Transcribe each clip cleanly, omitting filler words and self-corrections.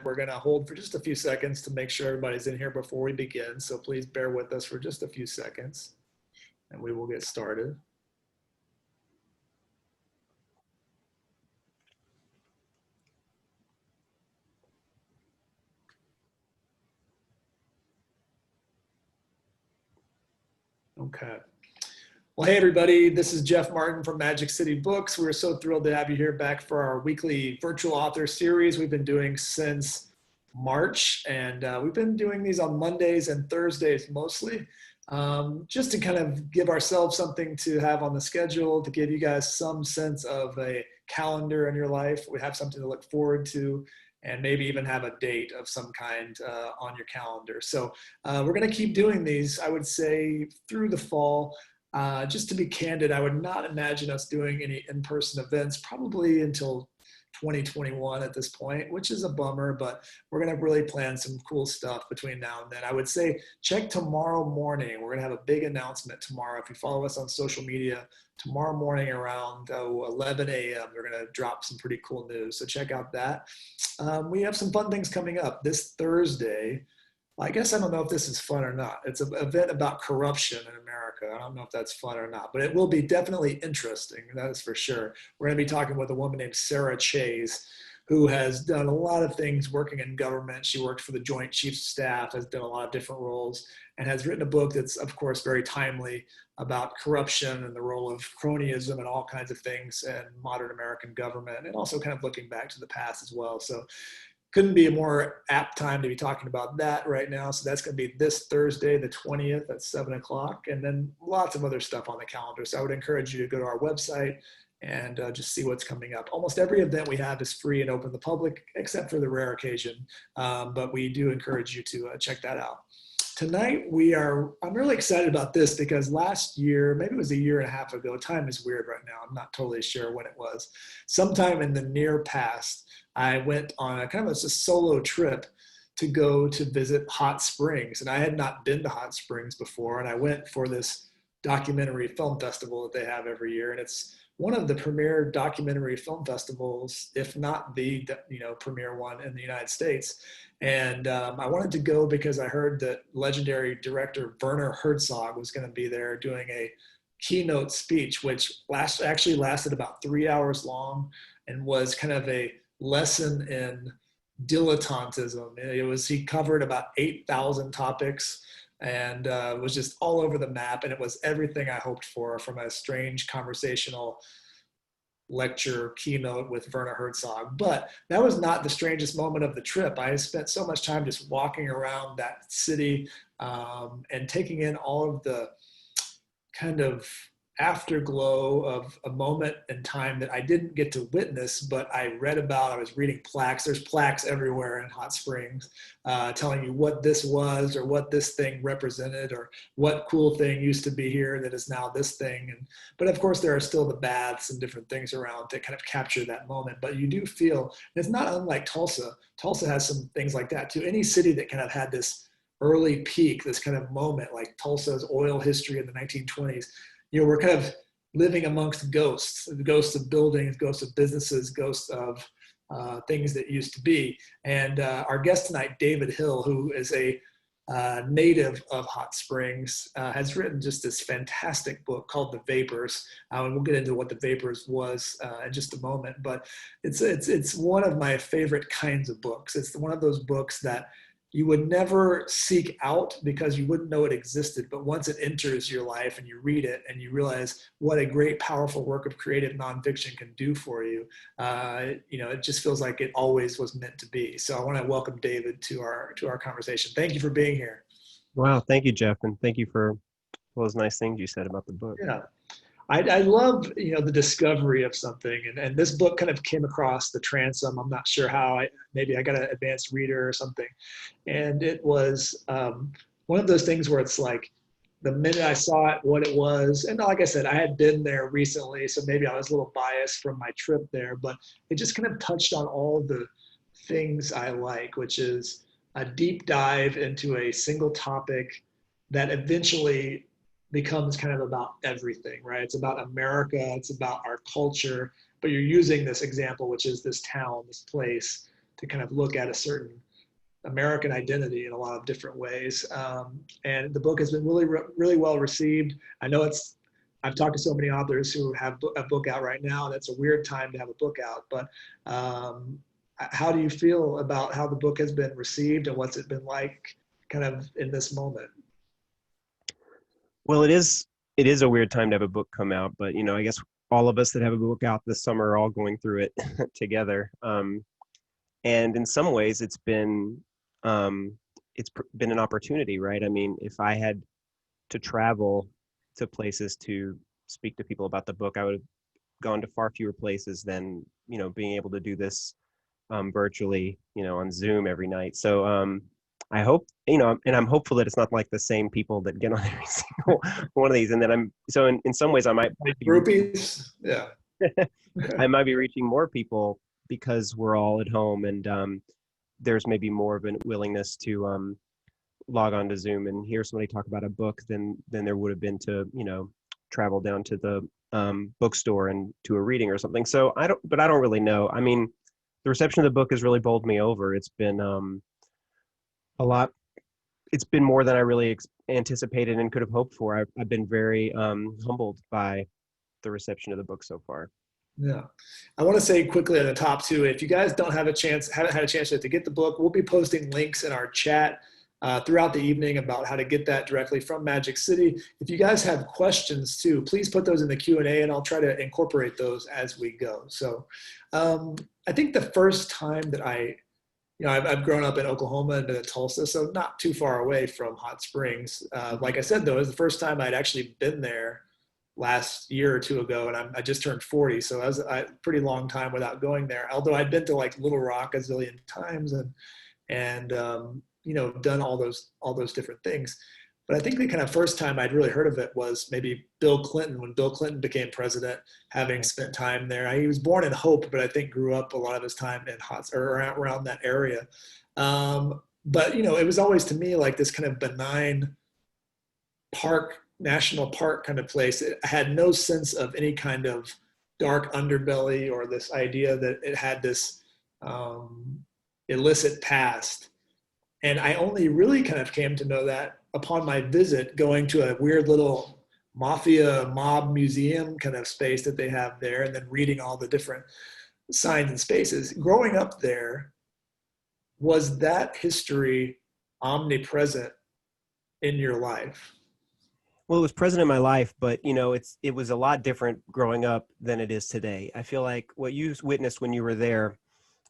We're going to hold for just a few seconds to make sure everybody's in here before we begin. So please bear with us for just a few seconds and we will get started. Okay. Well, hey, everybody. This is Jeff Martin from Magic City Books. We're so thrilled to have you here back for our weekly virtual author series we've been doing since March. And we've been doing these on Mondays and Thursdays mostly, just to kind of give ourselves something to have on the schedule, to give you guys some sense of a calendar in your life. We have something to look forward to, and maybe even have a date of some kind on your calendar. So we're going to keep doing these, I would say, through the fall. Just to be candid, I would not imagine us doing any in-person events probably until 2021 at this point, which is a bummer, but we're going to really plan some cool stuff between now and then. I would say check tomorrow morning. We're going to have a big announcement tomorrow. If you follow us on social media, tomorrow morning around 11 a.m., we're going to drop some pretty cool news. So check out that. We have some fun things coming up this Thursday. I guess I don't know if this is fun or not. It's an event about corruption in America. I don't know if that's fun or not, but it will be definitely interesting. That is for sure. We're going to be talking with a woman named Sarah Chase, who has done a lot of things working in government. She worked for the Joint Chiefs of Staff, has done a lot of different roles, and has written a book that's, of course, very timely about corruption and the role of cronyism and all kinds of things in modern American government, and also kind of looking back to the past as well. So couldn't be a more apt time to be talking about that right now. So that's going to be this Thursday, the 20th at 7 o'clock. And then lots of other stuff on the calendar. So I would encourage you to go to our website and just see what's coming up. Almost every event we have is free and open to the public, except for the rare occasion. But we do encourage you to check that out. Tonight, I'm really excited about this because last year, maybe it was a year and a half ago, time is weird right now. I'm not totally sure when it was. Sometime in the near past, I went on a kind of a solo trip to go to visit Hot Springs. And I had not been to Hot Springs before. And I went for this documentary film festival that they have every year. And it's one of the premier documentary film festivals, if not the premier one in the United States. And I wanted to go because I heard that legendary director Werner Herzog was going to be there doing a keynote speech, which actually lasted about 3 hours long and was kind of a lesson in dilettantism. He covered about 8,000 topics and was just all over the map. And it was everything I hoped for from a strange conversational lecture keynote with Werner Herzog. But that was not the strangest moment of the trip. I spent so much time just walking around that city and taking in all of the kind of afterglow of a moment in time that I didn't get to witness, but I read about. I was reading plaques. There's plaques everywhere in Hot Springs telling you what this was or what this thing represented or what cool thing used to be here that is now this thing. But of course, there are still the baths and different things around to kind of capture that moment. But you do feel, it's not unlike Tulsa. Tulsa has some things like that too. Any city that kind of had this early peak, this kind of moment, like Tulsa's oil history in the 1920s, we're kind of living amongst ghosts, the ghosts of buildings, ghosts of businesses, ghosts of things that used to be. And our guest tonight, David Hill, who is a native of Hot Springs, has written just this fantastic book called The Vapors. And we'll get into what The Vapors was in just a moment. But it's one of my favorite kinds of books. It's one of those books that you would never seek out because you wouldn't know it existed. But once it enters your life and you read it and you realize what a great, powerful work of creative nonfiction can do for you, it just feels like it always was meant to be. So I want to welcome David to our conversation. Thank you for being here. Wow. Thank you, Jeff. And thank you for all those nice things you said about the book. Yeah. I love, the discovery of something. And this book kind of came across the transom. I'm not sure how. Maybe I got an advanced reader or something. And it was one of those things where it's like the minute I saw it, what it was. And like I said, I had been there recently, so maybe I was a little biased from my trip there. But it just kind of touched on all the things I like, which is a deep dive into a single topic that eventually becomes kind of about everything, right? It's about America, it's about our culture, but you're using this example, which is this town, this place, to kind of look at a certain American identity in a lot of different ways. And the book has been really well received. I know I've talked to so many authors who have a book out right now, and it's a weird time to have a book out, but how do you feel about how the book has been received, and what's it been like kind of in this moment? Well, it is a weird time to have a book come out, but I guess all of us that have a book out this summer are all going through it together. And in some ways, it's been an opportunity, right? I mean, if I had to travel to places to speak to people about the book, I would have gone to far fewer places than being able to do this virtually, on Zoom every night. So I hope, and I'm hopeful that it's not like the same people that get on every single one of these, and that in some ways I might Like groupies, yeah. I might be reaching more people because we're all at home, and there's maybe more of a willingness to log on to Zoom and hear somebody talk about a book than there would have been to travel down to the bookstore and to a reading or something. So I don't really know. I mean, the reception of the book has really bowled me over. It's been a lot. It's been more than I really anticipated and could have hoped for. I've been very humbled by the reception of the book so far. Yeah. I want to say quickly at the top too, if you guys haven't had a chance yet to get the book, we'll be posting links in our chat throughout the evening about how to get that directly from Magic City. If you guys have questions too, please put those in the Q&A, and I'll try to incorporate those as we go. So I think the first time that I've grown up in Oklahoma and been in Tulsa, so not too far away from Hot Springs. Like I said, though, it was the first time I'd actually been there last year or two ago, and I just turned 40, so that was a pretty long time without going there. Although I'd been to like Little Rock a zillion times and done all those different things. But I think the kind of first time I'd really heard of it was maybe Bill Clinton, when Bill Clinton became president, having spent time there. He was born in Hope, but I think grew up a lot of his time in around that area. But it was always to me like this kind of benign national park kind of place. It had no sense of any kind of dark underbelly or this idea that it had this illicit past. And I only really kind of came to know that upon my visit, going to a weird little mafia mob museum kind of space that they have there, and then reading all the different signs and spaces. Growing up there, was that history omnipresent in your life? Well, it was present in my life, but it was a lot different growing up than it is today. I feel like what you witnessed when you were there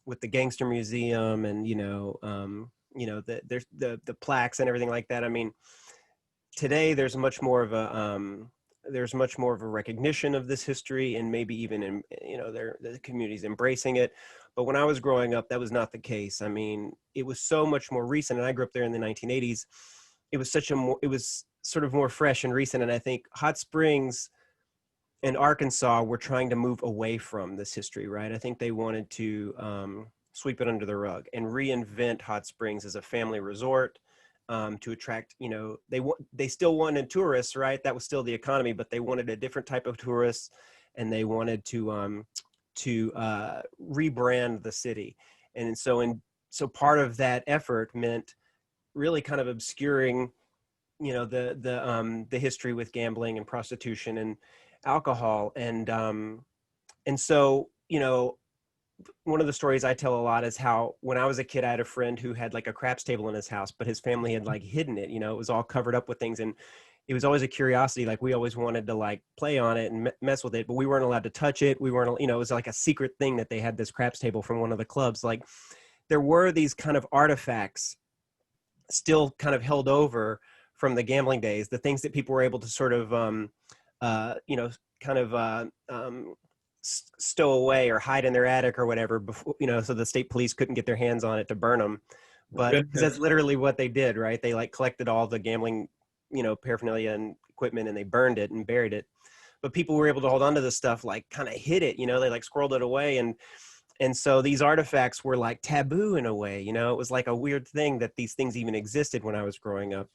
with the Gangster Museum and the plaques and everything like that. I mean, today there's much more of a recognition of this history, and maybe even the community's embracing it. But when I was growing up, that was not the case. I mean, it was so much more recent, and I grew up there in the 1980s. It was sort of more fresh and recent, and I think Hot Springs and Arkansas were trying to move away from this history, right? I think they wanted to sweep it under the rug and reinvent Hot Springs as a family resort to attract, they still wanted tourists, right? That was still the economy, but they wanted a different type of tourists, and they wanted to rebrand the city. And so part of that effort meant really kind of obscuring, the history with gambling and prostitution and alcohol. And so, one of the stories I tell a lot is how when I was a kid, I had a friend who had like a craps table in his house, but his family had like hidden it, it was all covered up with things. And it was always a curiosity. Like we always wanted to like play on it and mess with it, but we weren't allowed to touch it. We weren't, it was like a secret thing that they had this craps table from one of the clubs. Like there were these kind of artifacts still kind of held over from the gambling days, the things that people were able to sort of, stow away or hide in their attic or whatever before, so the state police couldn't get their hands on it to burn them. But because that's literally what they did, right? They like collected all the gambling, paraphernalia and equipment, and they burned it and buried it. But people were able to hold on to this stuff, like kind of hid it, they like squirreled it away. And so these artifacts were like taboo in a way, it was like a weird thing that these things even existed when I was growing up.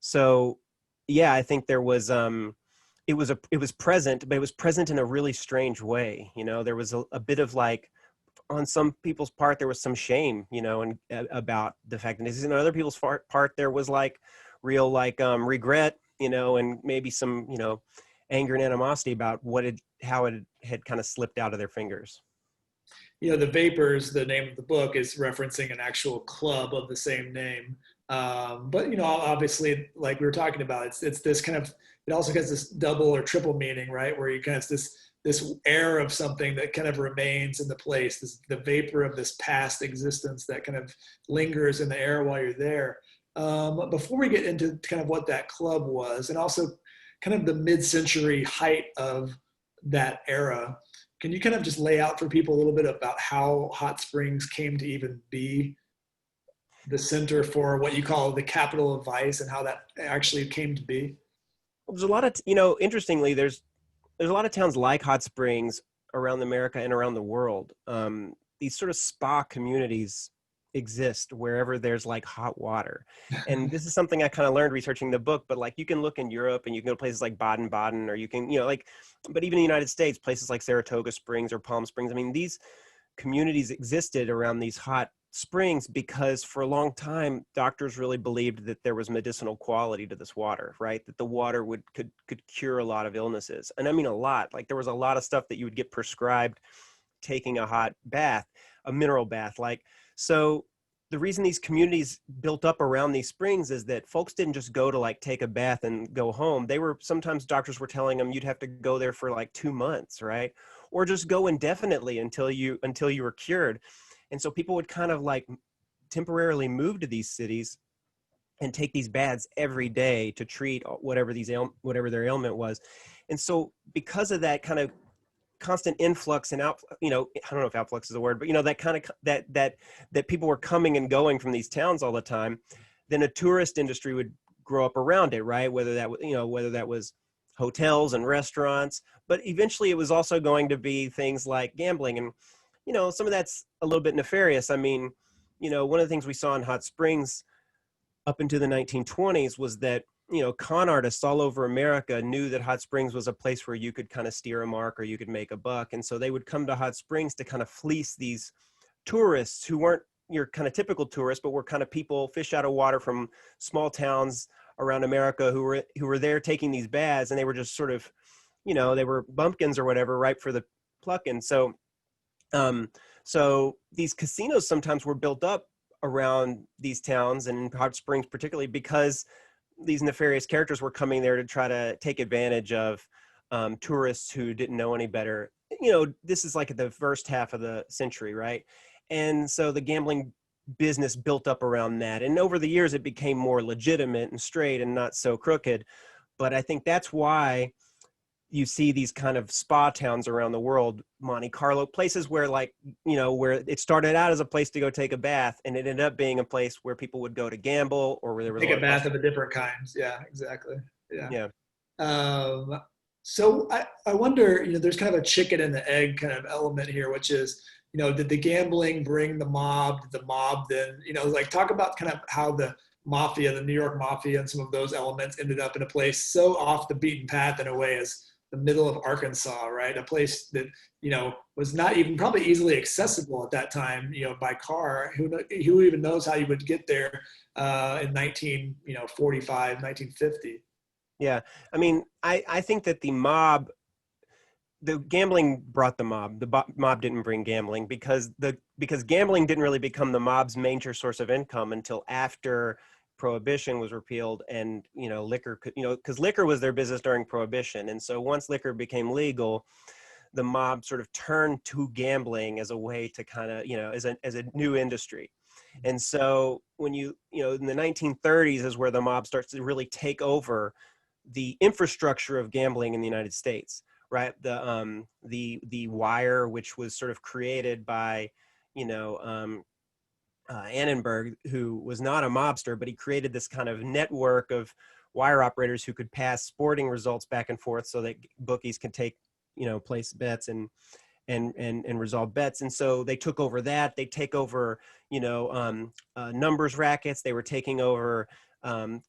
So yeah, I think there was, it was present, but it was present in a really strange way. There was a bit of like on some people's part, there was some shame, you know, and about the fact that this is, and on other people's part, there was like real like regret, you know, and maybe some, you know, anger and animosity about how it had kind of slipped out of their fingers. You know, the Vapors, the name of the book, is referencing an actual club of the same name. But you know, obviously, like we were talking about, it's this kind of, it also has this double or triple meaning, right? Where you kind of this air of something that kind of remains in the place, the vapor of this past existence that kind of lingers in the air while you're there. Before we get into kind of what that club was, and also kind of the mid-century height of that era, can you kind of just lay out for people a little bit about how Hot Springs came to even be the center for what you call the capital of vice, and how that actually came to be? Well, there's a lot of, you know, interestingly, there's a lot of towns like Hot Springs around America and around the world. These sort of spa communities exist wherever there's like hot water. And this is something I kind of learned researching the book, but like you can look in Europe and you can go to places like Baden-Baden, or you can, you know, like, but even in the United States, places like Saratoga Springs or Palm Springs. I mean, these communities existed around these hot springs because for a long time doctors really believed that there was medicinal quality to this water, right? That the water could cure a lot of illnesses. And I mean a lot. Like there was a lot of stuff that you would get prescribed taking a hot bath, a mineral bath. Like, so the reason these communities built up around these springs is that folks didn't just go to like take a bath and go home. They were, sometimes doctors were telling them you'd have to go there for like 2 months, right? Or just go indefinitely until you were cured. And so people would kind of like temporarily move to these cities and take these baths every day to treat whatever whatever their ailment was. And so because of that kind of constant influx and out, you know, I don't know if outflux is a word, but you know, that kind of that people were coming and going from these towns all the time, then a tourist industry would grow up around it, right? Whether that was, you know, whether that was hotels and restaurants, but eventually it was also going to be things like gambling. And you know, some of that's a little bit nefarious. I mean, you know, one of the things we saw in Hot Springs up into the 1920s was that, you know, con artists all over America knew that Hot Springs was a place where you could kind of steer a mark or you could make a buck. And so they would come to Hot Springs to kind of fleece these tourists who weren't your kind of typical tourists, but were kind of people fish out of water from small towns around America who were there taking these baths, and they were just sort of, you know, they were bumpkins or whatever, ripe for the plucking. So these casinos sometimes were built up around these towns, and Hot Springs particularly, because these nefarious characters were coming there to try to take advantage of tourists who didn't know any better. You know, this is like the first half of the century, right? And so the gambling business built up around that. And over the years, it became more legitimate and straight and not so crooked. But I think that's why you see these kind of spa towns around the world, Monte Carlo, places where, like, you know, where it started out as a place to go take a bath, and it ended up being a place where people would go to gamble, or where there was Take a bath of a different kinds. Yeah, exactly. Yeah. Yeah. So I wonder, you know, there's kind of a chicken and the egg kind of element here, which is, you know, did the gambling bring the mob? Did the mob then, you know, like talk about kind of how the mafia, the New York mafia, and some of those elements ended up in a place so off the beaten path in a way as the middle of Arkansas, right? A place that, you know, was not even probably easily accessible at that time, you know, by car. Who even knows how you would get there in 1945, 1950? Yeah. I mean, I think that the gambling brought the mob. The mob didn't bring gambling, because gambling didn't really become the mob's major source of income until after Prohibition was repealed, and, you know, liquor could, you know, because liquor was their business during Prohibition. And so once liquor became legal, the mob sort of turned to gambling as a way to kind of, you know, as a new industry. And so when you know, in the 1930s is where the mob starts to really take over the infrastructure of gambling in the United States, right? The wire, which was sort of created by, you know, Annenberg, who was not a mobster, but he created this kind of network of wire operators who could pass sporting results back and forth so that bookies could take, you know, place bets and resolve bets. And so they took over that. They take over, you know, numbers rackets. They were taking over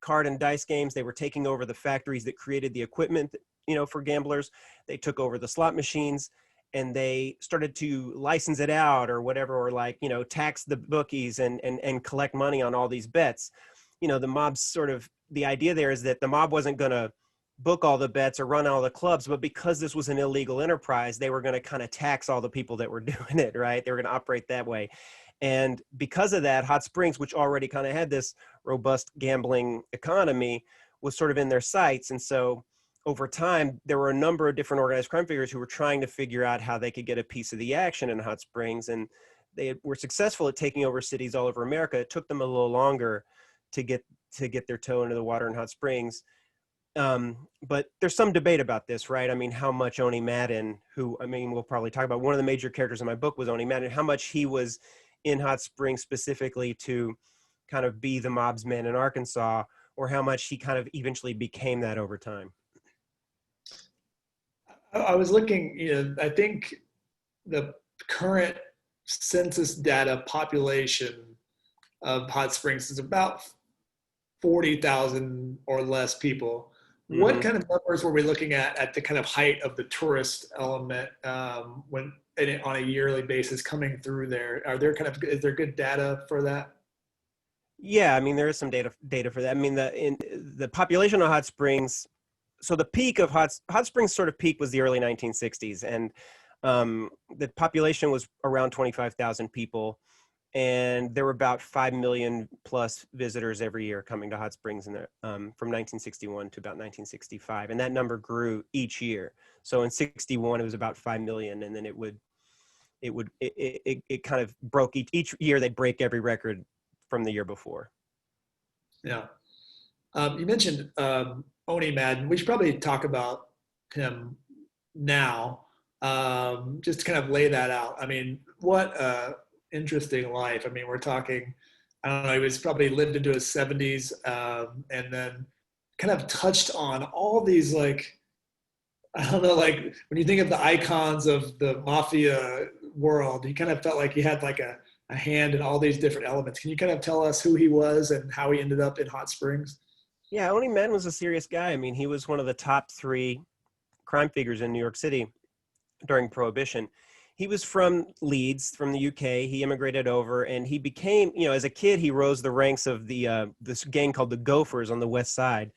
card and dice games. They were taking over the factories that created the equipment, you know, for gamblers. They took over the slot machines. and they started to license it out or whatever, or like, you know, tax the bookies and collect money on all these bets. You know, the mob's sort of, the idea there is that the mob wasn't going to book all the bets or run all the clubs, but because this was an illegal enterprise, they were going to kind of tax all the people that were doing it, right? They were going to operate that way. And because of that, Hot Springs, which already kind of had this robust gambling economy, was sort of in their sights. And so over time, there were a number of different organized crime figures who were trying to figure out how they could get a piece of the action in Hot Springs. And they were successful at taking over cities all over America. It took them a little longer to get their toe into the water in Hot Springs. But there's some debate about this, right? I mean, how much Oni Madden, who, I mean, we'll probably talk about, one of the major characters in my book was Oni Madden, how much he was in Hot Springs specifically to kind of be the mob's man in Arkansas, or how much he kind of eventually became that over time. I was looking, you know, I think the current census data population of Hot Springs is about 40,000 or less people. Mm-hmm. What kind of numbers were we looking at the kind of height of the tourist element when on a yearly basis coming through there? Are there kind of, is there good data for that? Yeah, I mean, there is some data for that. I mean, the population of Hot Springs, so the peak of Hot Springs sort of peak was the early 1960s, and the population was around 25,000 people, and there were about 5 million plus visitors every year coming to Hot Springs in from 1961 to about 1965, and that number grew each year. So in 61 it was about 5 million, and then it kind of broke each year. They'd break every record from the year before. Yeah. You mentioned Oni Madden. We should probably talk about him now, just to kind of lay that out. I mean, what interesting life. I mean, we're talking, I don't know, he was probably lived into his 70s, and then kind of touched on all these, like, I don't know, like when you think of the icons of the mafia world, he kind of felt like he had like a hand in all these different elements. Can you kind of tell us who he was and how he ended up in Hot Springs? Yeah, Oni Madden was a serious guy. I mean, he was one of the top 3 crime figures in New York City during Prohibition. He was from Leeds, from the UK. He immigrated over, and he became, you know, as a kid, he rose the ranks of this gang called the Gophers on the West Side.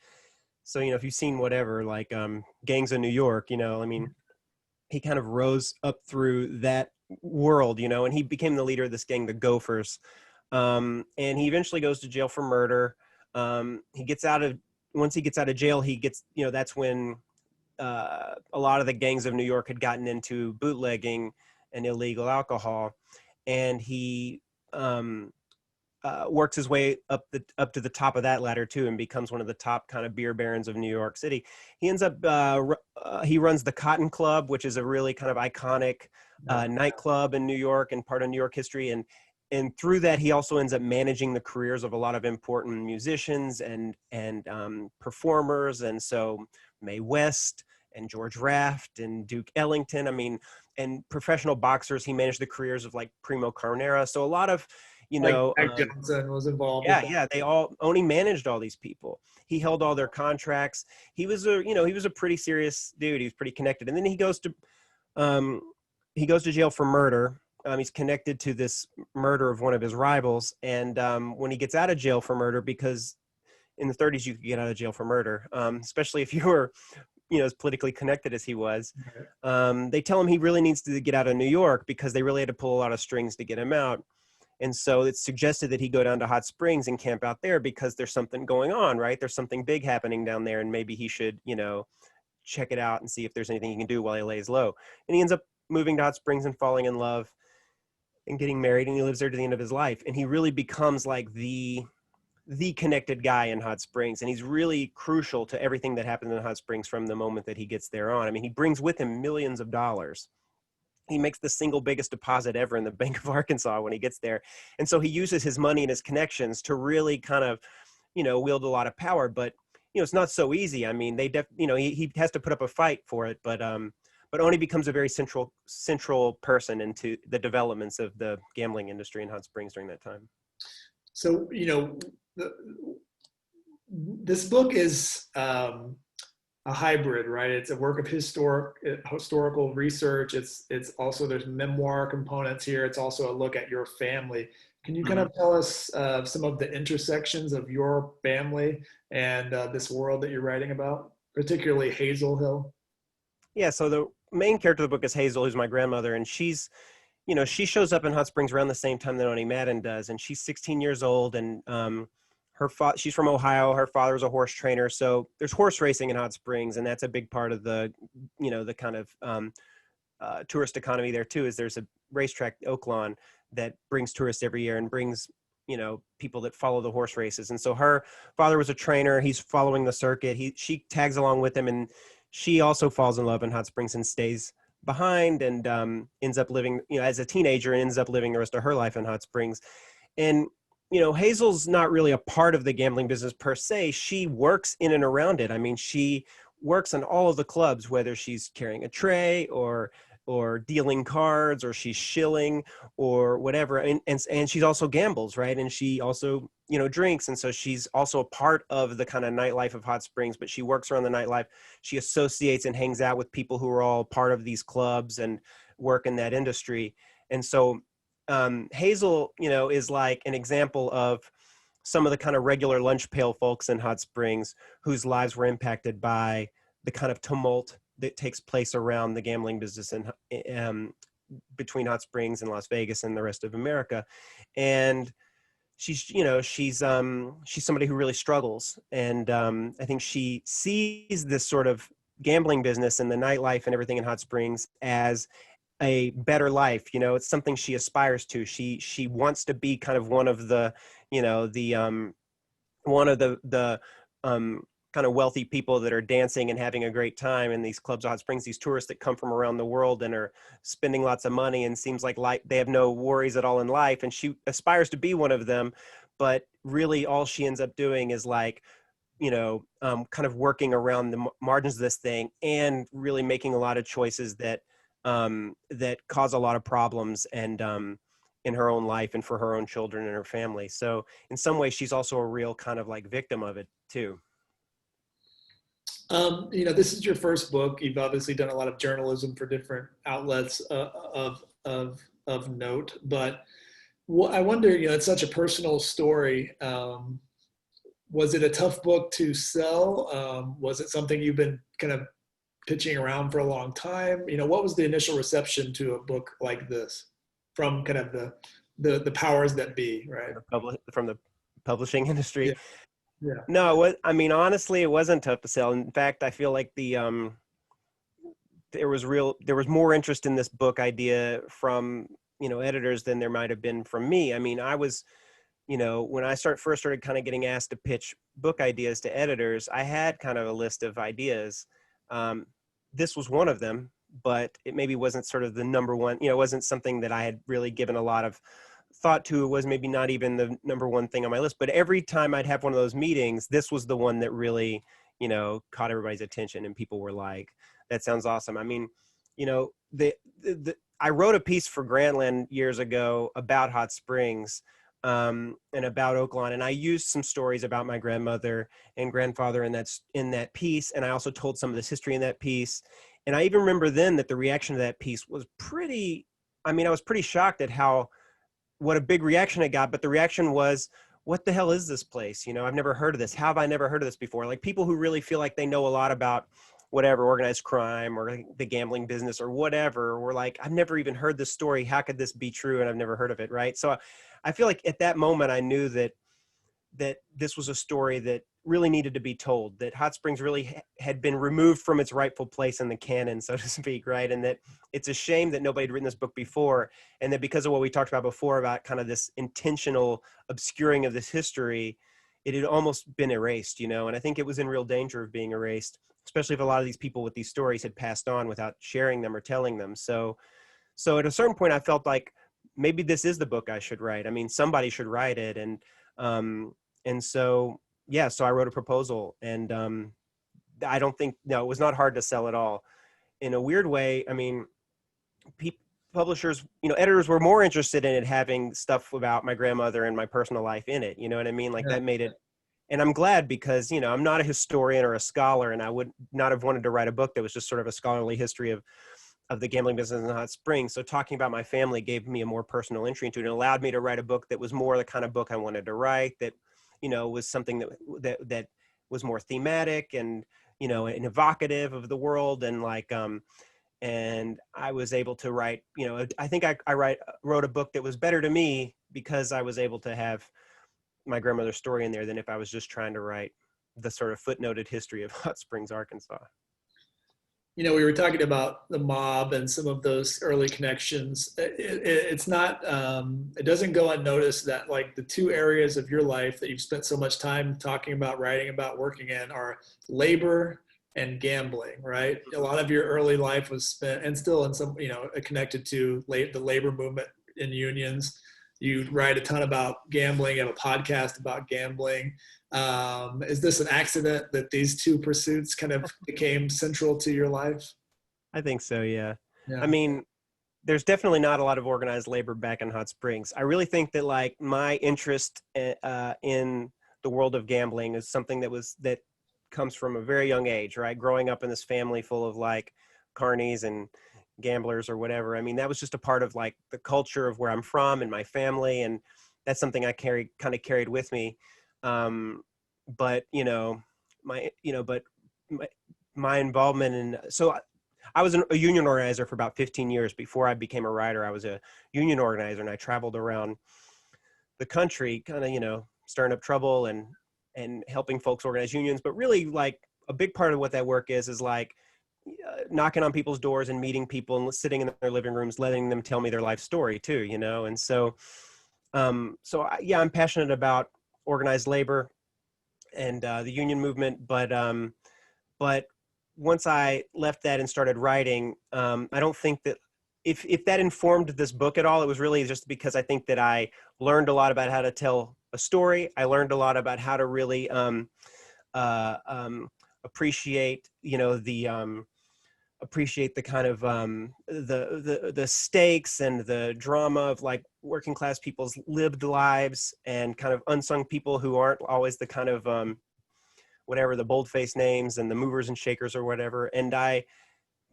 So, you know, if you've seen whatever, like Gangs of New York, you know, I mean, he kind of rose up through that world, you know, and he became the leader of this gang, the Gophers. And he eventually goes to jail for murder. He gets out of, once he gets out of jail, he gets, you know, that's when a lot of the gangs of New York had gotten into bootlegging and illegal alcohol, and he works his way up to the top of that ladder too, and becomes one of the top kind of beer barons of New York City. He ends up he runs the Cotton Club, which is a really kind of iconic nightclub in New York and part of New York history, and through that he also ends up managing the careers of a lot of important musicians and performers, and so Mae West and George Raft and Duke Ellington, I mean, and professional boxers. He managed the careers of like Primo Carnera. So a lot of, you know, like Johnson was involved. Yeah, they all, Oni managed all these people. He held all their contracts. He was a pretty serious dude. He was pretty connected. And then he goes to jail for murder. He's connected to this murder of one of his rivals. And when he gets out of jail for murder, because in the 30s you could get out of jail for murder, especially if you were, you know, as politically connected as he was. They tell him he really needs to get out of New York because they really had to pull a lot of strings to get him out. And so it's suggested that he go down to Hot Springs and camp out there because there's something going on, right? There's something big happening down there, and maybe he should, you know, check it out and see if there's anything he can do while he lays low. And he ends up moving to Hot Springs and falling in love and getting married, and he lives there to the end of his life. And he really becomes like the connected guy in Hot Springs, and he's really crucial to everything that happens in Hot Springs from the moment that he gets there on. I mean, he brings with him millions of dollars. He makes the single biggest deposit ever in the Bank of Arkansas when he gets there. And so he uses his money and his connections to really kind of, you know, wield a lot of power. But, you know, it's not so easy. I mean, he has to put up a fight for it. But Oni becomes a very central person into the developments of the gambling industry in Hot Springs during that time. So, you know, this book is a hybrid, right? It's a work of historical research. It's also, there's memoir components here. It's also a look at your family. Can you kind Hmm. of tell us some of the intersections of your family and this world that you're writing about, particularly Hazel Hill? Yeah. So the main character of the book is Hazel, who's my grandmother, and she's, she shows up in Hot Springs around the same time that Oni Madden does, and she's 16 years old, and she's from Ohio. Her father's a horse trainer, so there's horse racing in Hot Springs, and that's a big part of the, the kind of tourist economy there too. Is there's a racetrack, Oaklawn, that brings tourists every year and brings people that follow the horse races. And so her father was a trainer. He's following the circuit. She tags along with him, and she also falls in love in Hot Springs and stays behind, and ends up living, as a teenager, and ends up living the rest of her life in Hot Springs. And Hazel's not really a part of the gambling business per se. She works in and around it. I mean, she works in all of the clubs, whether she's carrying a tray or dealing cards, or she's shilling or whatever. And she's also gambles, right? And she also, drinks. And so she's also a part of the kind of nightlife of Hot Springs, but she works around the nightlife. She associates and hangs out with people who are all part of these clubs and work in that industry. And so Hazel, is like an example of some of the kind of regular lunch pail folks in Hot Springs whose lives were impacted by the kind of tumult that takes place around the gambling business in, between Hot Springs and Las Vegas and the rest of America. And she's somebody who really struggles. And I think she sees this sort of gambling business and the nightlife and everything in Hot Springs as a better life. It's something she aspires to. She wants to be kind of one of the, one of the kind of wealthy people that are dancing and having a great time in these clubs of Hot Springs, these tourists that come from around the world and are spending lots of money, and seems like they have no worries at all in life. And she aspires to be one of them, but really all she ends up doing is like, kind of working around the margins of this thing, and really making a lot of choices that that cause a lot of problems, and in her own life and for her own children and her family. So in some ways, she's also a real kind of like victim of it too. This is your first book. You've obviously done a lot of journalism for different outlets of note, but I wonder, it's such a personal story. Was it a tough book to sell? Was it something you've been kind of pitching around for a long time? What was the initial reception to a book like this from kind of the powers that be, right? From the publishing Yeah, industry. yeah. No, I mean, honestly, it wasn't tough to sell. In fact, I feel like there was more interest in this book idea from, editors than there might have been from me. I mean, I was, when I first started kind of getting asked to pitch book ideas to editors, I had kind of a list of ideas. This was one of them, but it maybe wasn't sort of the number one, it wasn't something that I had really given a lot of thought to. It was maybe not even the number one thing on my list, but every time I'd have one of those meetings, this was the one that really, caught everybody's attention, and people were like, that sounds awesome. I mean, I wrote a piece for Grantland years ago about Hot Springs, and about Oaklawn, and I used some stories about my grandmother and grandfather in that piece, and I also told some of this history in that piece. And I even remember then that the reaction to that piece was pretty. I mean, I was pretty shocked at what a big reaction it got. But the reaction was, what the hell is this place? I've never heard of this. How have I never heard of this before? Like, people who really feel like they know a lot about whatever, organized crime or the gambling business or whatever, were like, I've never even heard this story. How could this be true? And I've never heard of it. Right. So I feel like at that moment, I knew that this was a story that really needed to be told, that Hot Springs really had been removed from its rightful place in the canon, so to speak, right? And that it's a shame that nobody had written this book before, and that because of what we talked about before, about kind of this intentional obscuring of this history, it had almost been erased, and I think it was in real danger of being erased, especially if a lot of these people with these stories had passed on without sharing them or telling them. So at a certain point, I felt like maybe this is the book I should write. I mean, somebody should write it. And so, yeah, so I wrote a proposal, and I don't think, no, it was not hard to sell at all. In a weird way, I mean, publishers, editors were more interested in it having stuff about my grandmother and my personal life in it. You know what I mean? Like, Yeah. that made it. and I'm glad because, you know, I'm not a historian or a scholar, and I would not have wanted to write a book that was just sort of a scholarly history of the gambling business in Hot Springs. So talking about my family gave me a more personal entry into it, and allowed me to write a book that was more the kind of book I wanted to write, that, you know, was something that was more thematic and, you know, and evocative of the world. And like, and I was able to write, you know, I think I wrote a book that was better to me because I was able to have my grandmother's story in there than if I was just trying to write the sort of footnoted history of Hot Springs, Arkansas. You know, we were talking about the mob and some of those early connections. It's not, it doesn't go unnoticed that like the two areas of your life that you've spent so much time talking about, writing about, working in are labor and gambling, right? A lot of your early life was spent, and still in some, you know, connected to the labor movement in unions. You write a ton about gambling. You have a podcast about gambling. Is this an accident that these two pursuits kind of became central to your life? I think so, yeah. I Yeah. mean, there's definitely not a lot of organized labor back in Hot Springs. I really think that like my interest in the world of gambling is something that comes from a very young age, right? Growing up in this family full of like carnies and gamblers or whatever. I mean, that was just a part of like the culture of where I'm from and my family, and that's something I kind of carried with me. But you know, my my involvement in I was a union organizer for about 15 years before I became a writer. I was a union organizer, and I traveled around the country, kind of, you know, stirring up trouble and helping folks organize unions. But really, like a big part of what that work is like knocking on people's doors and meeting people and sitting in their living rooms, letting them tell me their life story too, you know? And so, yeah, I'm passionate about organized labor and the union movement, but once I left that and started writing, I don't think that if that informed this book at all, it was really just because I think that I learned a lot about how to tell a story. I learned a lot about how to really appreciate, you know, appreciate the kind of the stakes and the drama of like working class people's lived lives and kind of unsung people who aren't always the kind of whatever the bold-faced names and the movers and shakers or whatever. And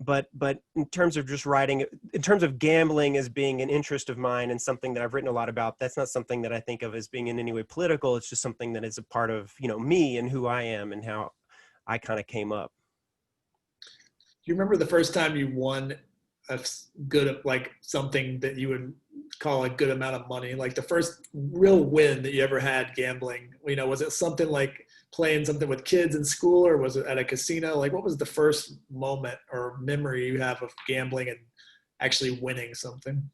but in terms of just writing, in terms of gambling as being an interest of mine and something that I've written a lot about, that's not something that I think of as being in any way political. It's just something that is a part of, you know, me and who I am and how I kind of came up. Do you remember the first time you won a good, like something that you would call a good amount of money? Like the first real win that you ever had gambling? You know, was it something like playing something with kids in school, or was it at a casino? Like what was the first moment or memory you have of gambling and actually winning something?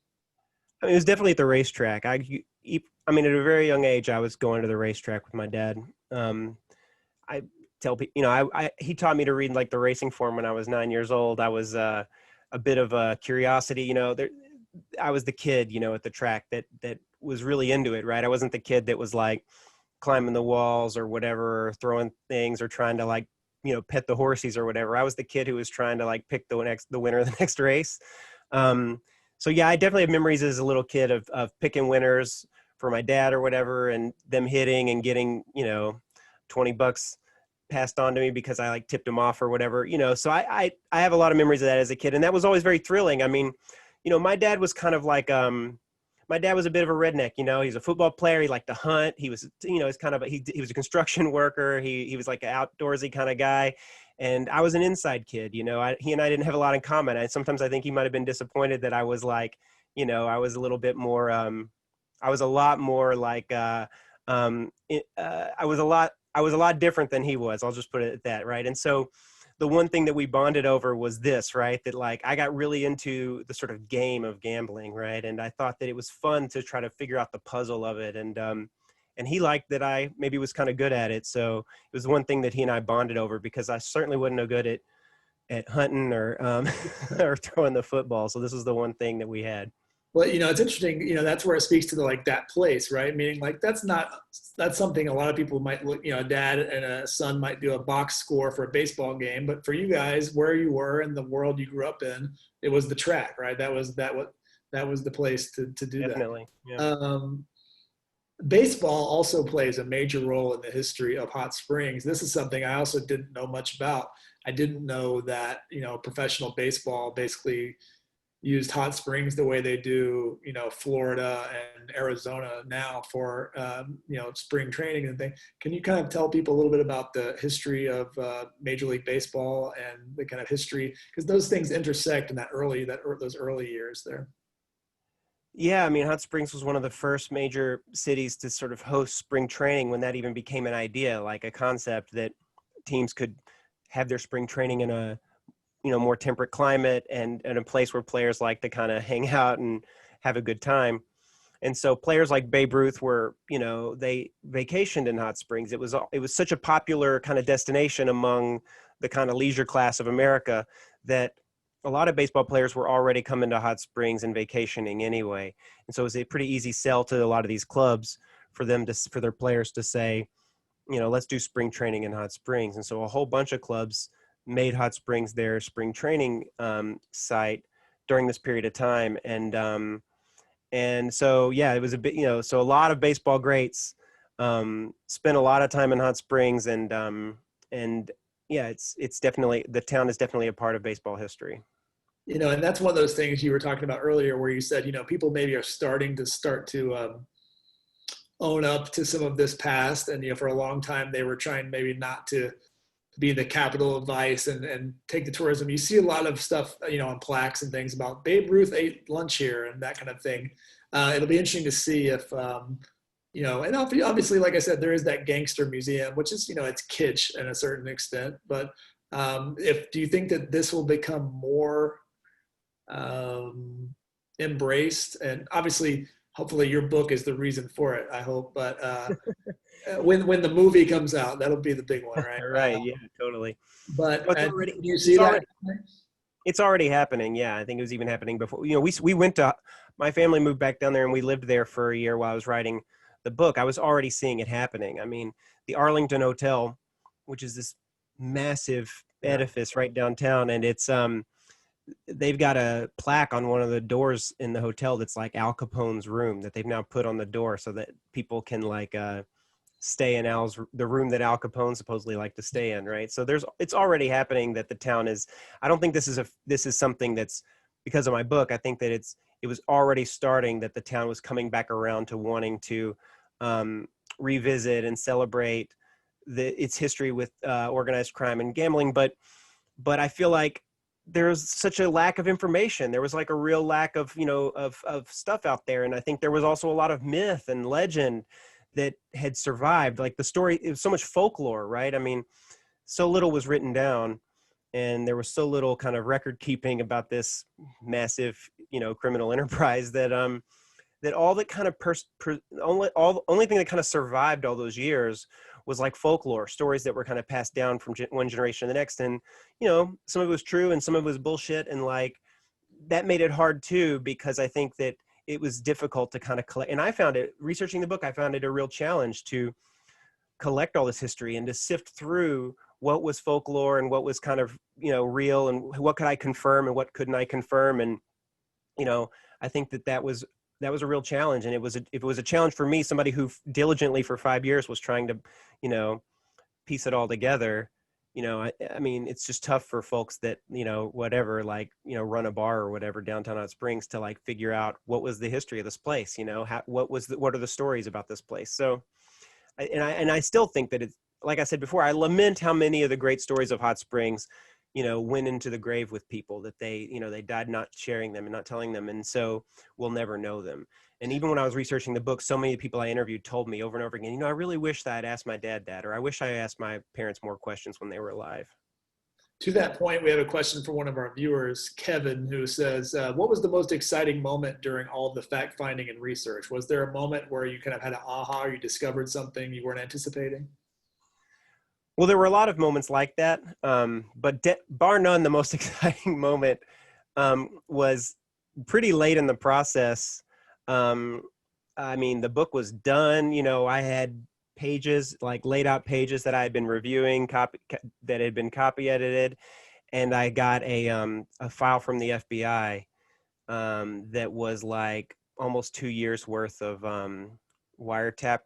I mean, it was definitely at the racetrack. I mean, at a very young age, I was going to the racetrack with my dad. I tell people, you know, he taught me to read like the racing form when I was 9 years old. I was a bit of a curiosity, you know. I was the kid, you know, at the track that was really into it, right? I wasn't the kid that was like climbing the walls or whatever, or throwing things or trying to like, you know, pet the horses or whatever. I was the kid who was trying to like pick the winner of the next race. So yeah, I definitely have memories as a little kid of picking winners for my dad or whatever, and them hitting and getting, you know, $20 passed on to me because I like tipped him off or whatever, you know. So I have a lot of memories of that as a kid, and that was always very thrilling. I mean, you know, my dad was kind of like my dad was a bit of a redneck, you know. He's a football player. He liked to hunt. He was, you know, he's kind of he was a construction worker. He was like an outdoorsy kind of guy, and I was an inside kid, you know. He and I didn't have a lot in common. Sometimes I think he might have been disappointed that I was like, you know, I was a little bit more I was a lot more like I was a lot different than he was. I'll just put it at that, right? And so the one thing that we bonded over was this, right? That like I got really into the sort of game of gambling, right? And I thought that it was fun to try to figure out the puzzle of it. And he liked that I maybe was kind of good at it. So it was one thing that he and I bonded over, because I certainly wasn't no good at hunting or or throwing the football. So this was the one thing that we had. Well, you know, it's interesting, you know, that's where it speaks to the, like that place, right? Meaning like, that's something a lot of people might look, you know, a dad and a son might do a box score for a baseball game, but for you guys, where you were in the world you grew up in, it was the track, right? That was the place to do Definitely. that. Yeah. Baseball also plays a major role in the history of hot springs. This is something I also didn't know much about. I didn't know that, professional baseball basically used hot springs the way they do, Florida and Arizona now for, spring training and things. Can you kind of tell people a little bit about the history of Major League Baseball and the kind of history, because those things intersect in those early years there. Yeah, I mean, Hot Springs was one of the first major cities to sort of host spring training when that even became an idea, like a concept that teams could have their spring training in a, more temperate climate and a place where players like to kind of hang out and have a good time. And so players like Babe Ruth were, they vacationed in Hot Springs. It was such a popular kind of destination among the kind of leisure class of America that a lot of baseball players were already coming to Hot Springs and vacationing anyway. And so it was a pretty easy sell to a lot of these clubs for their players to say, let's do spring training in Hot Springs. And so a whole bunch of clubs made Hot Springs their spring training site during this period of time. And so, yeah, it was a bit, so a lot of baseball greats spent a lot of time in Hot Springs, and yeah, it's definitely, the town is definitely a part of baseball history. And that's one of those things you were talking about earlier where you said, people maybe are starting to own up to some of this past. And, for a long time, they were trying maybe not to be the capital of vice and take the tourism. You see a lot of stuff, on plaques and things about Babe Ruth ate lunch here and that kind of thing. It'll be interesting to see if, and obviously, like I said, there is that gangster museum, which is, it's kitsch in a certain extent. But do you think that this will become more embraced? And obviously, hopefully your book is the reason for it, I hope. But when the movie comes out, that'll be the big one, right? Right. Yeah, totally. But Well, do you see that? it's already happening. Yeah, I think it was even happening before. We went to, my family moved back down there and we lived there for a year while I was writing the book. I was already seeing it happening. I mean, the Arlington Hotel, which is this massive edifice right downtown, and it's they've got a plaque on one of the doors in the hotel that's like Al Capone's room that they've now put on the door so that people can stay in the room that Al Capone supposedly liked to stay in, right? So it's already happening that the town is. I don't think this is something that's because of my book. I think that it was already starting, that the town was coming back around to wanting to revisit and celebrate its history with organized crime and gambling. But I feel like there's such a lack of information. There was like a real lack of of stuff out there, and I think there was also a lot of myth and legend that had survived. Like the story, it was so much folklore, right? I mean, so little was written down, and there was so little kind of record keeping about this massive, criminal enterprise that that all that kind of only thing that kind of survived all those years was like folklore stories that were kind of passed down from one generation to the next. And some of it was true and some of it was bullshit, and like that made it hard too, because I think that it was difficult to kind of collect. And I found it, researching the book, I found it a real challenge to collect all this history and to sift through what was folklore and what was kind of, real, and what could I confirm and what couldn't I confirm. And, I think that was a real challenge. And it was a challenge for me, somebody who diligently for 5 years was trying to, piece it all together. I mean, it's just tough for folks that, whatever, like, run a bar or whatever downtown Hot Springs to like figure out what was the history of this place, what are the stories about this place. So, I still think that it's, like I said before, I lament how many of the great stories of Hot Springs, went into the grave with people that they died not sharing them and not telling them. And so we'll never know them. And even when I was researching the book, so many people I interviewed told me over and over again, I really wish that I'd asked my dad that, or I wish I asked my parents more questions when they were alive. To that point, we have a question from one of our viewers, Kevin, who says, what was the most exciting moment during all of the fact finding and research? Was there a moment where you kind of had an aha, or you discovered something you weren't anticipating? Well, there were a lot of moments like that, but bar none, the most exciting moment was pretty late in the process. I mean, the book was done. I had pages, like laid out pages that I had been reviewing, that had been copy edited, and I got a file from the FBI that was like almost 2 years worth of wiretap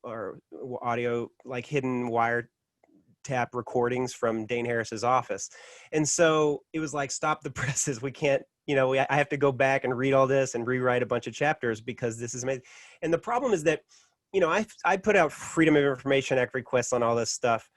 or audio, like hidden wiretap recordings from Dane Harris's office. And so it was like, stop the presses. We can't, I have to go back and read all this and rewrite a bunch of chapters because this is amazing. And the problem is that, I put out Freedom of Information Act requests on all this stuff,